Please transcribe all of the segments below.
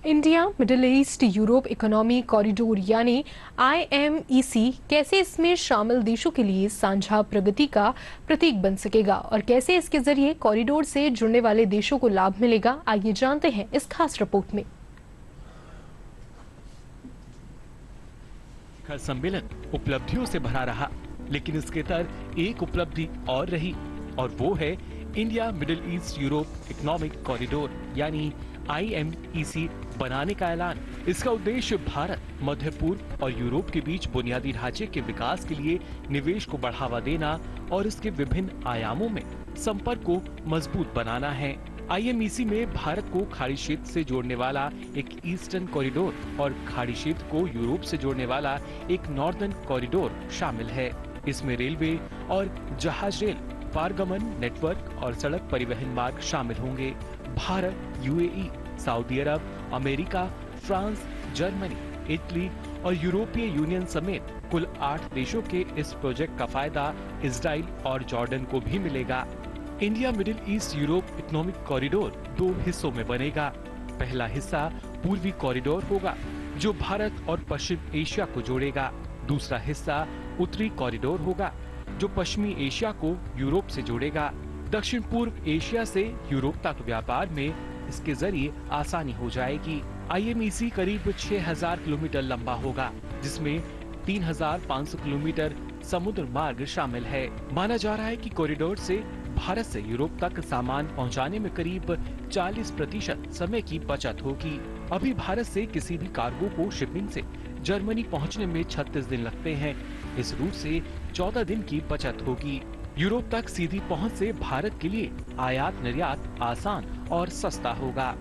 India middle east Europe economic corridor यानी IMEC कैसे इसमें शामिल देशों के लिए साझा प्रगति का प्रतीक बन सकेगा और कैसे इसके जरिए कॉरिडोर से जुड़ने वाले देशों को लाभ मिलेगा, आइए जानते हैं इस खास रिपोर्ट में। सम्मेलन उपलब्धियों से भरा रहा, लेकिन इसके तहत एक उपलब्धि और रही और वो है India middle east Europe economic corridor यानी IMEC बनाने का ऐलान। इसका उद्देश्य भारत, मध्य पूर्व और यूरोप के बीच बुनियादी ढांचे के विकास के लिए निवेश को बढ़ावा देना और इसके विभिन्न आयामों में संपर्क को मजबूत बनाना है। IMEC में भारत को खाड़ी क्षेत्र से जोड़ने वाला एक ईस्टर्न कॉरिडोर और खाड़ी क्षेत्र को यूरोप से जोड़ने वाला एक नॉर्दर्न कॉरिडोर शामिल है। इसमें रेलवे और जहाज रेल पारगमन नेटवर्क और सड़क परिवहन मार्ग शामिल होंगे। भारत, UAE, सऊदी अरब, अमेरिका, फ्रांस, जर्मनी, इटली और यूरोपीय यूनियन समेत कुल 8 देशों के इस प्रोजेक्ट का फायदा इजराइल और जॉर्डन को भी मिलेगा। India middle east Europe economic corridor 2 हिस्सों में बनेगा। पहला हिस्सा पूर्वी कॉरिडोर होगा जो भारत और पश्चिम एशिया को जोड़ेगा। दूसरा हिस्सा उत्तरी कॉरिडोर होगा जो पश्चिमी एशिया को यूरोप से जोड़ेगा। दक्षिण पूर्व एशिया से यूरोप तक व्यापार में इसके जरिए आसानी हो जाएगी। IMEC करीब 6000 किलोमीटर लंबा होगा, जिसमें 3500 किलोमीटर समुद्र मार्ग शामिल है। माना जा रहा है कि कॉरिडोर से भारत से यूरोप तक सामान पहुंचाने में करीब 40% समय की बचत होगी। अभी भारत से किसी भी कार्गो को शिपिंग से जर्मनी पहुंचने में 36 दिन लगते हैं। इस रूट से 14 दिन की बचत होगी। यूरोप तक सीधी पहुंच से भारत के लिए आयात निर्यात आसान और सस्ता होगा।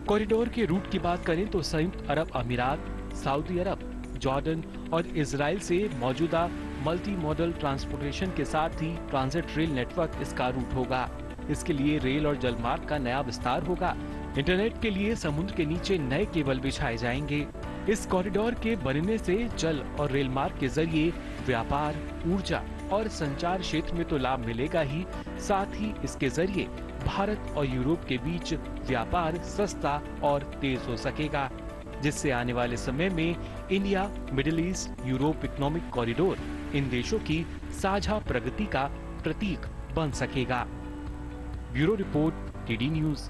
कॉरिडोर के रूट की बात करें तो संयुक्त अरब अमीरात, सऊदी अरब, जॉर्डन और इजराइल से मौजूदा मल्टी मॉडल ट्रांसपोर्टेशन के साथ ही ट्रांजिट रेल नेटवर्क इसका रूट होगा। इसके लिए रेल और जलमार्ग का नया विस्तार होगा। इंटरनेट के लिए समुद्र के नीचे नए केबल बिछाए जाएंगे। इस कॉरिडोर के बनने से जल और रेल मार्ग के जरिए व्यापार, ऊर्जा और संचार क्षेत्र में तो लाभ मिलेगा ही, साथ ही इसके जरिए भारत और यूरोप के बीच व्यापार सस्ता और तेज हो सकेगा, जिससे आने वाले समय में India middle east Europe economic corridor इन देशों की साझा प्रगति का प्रतीक बन सकेगा। Bureau report, TD news.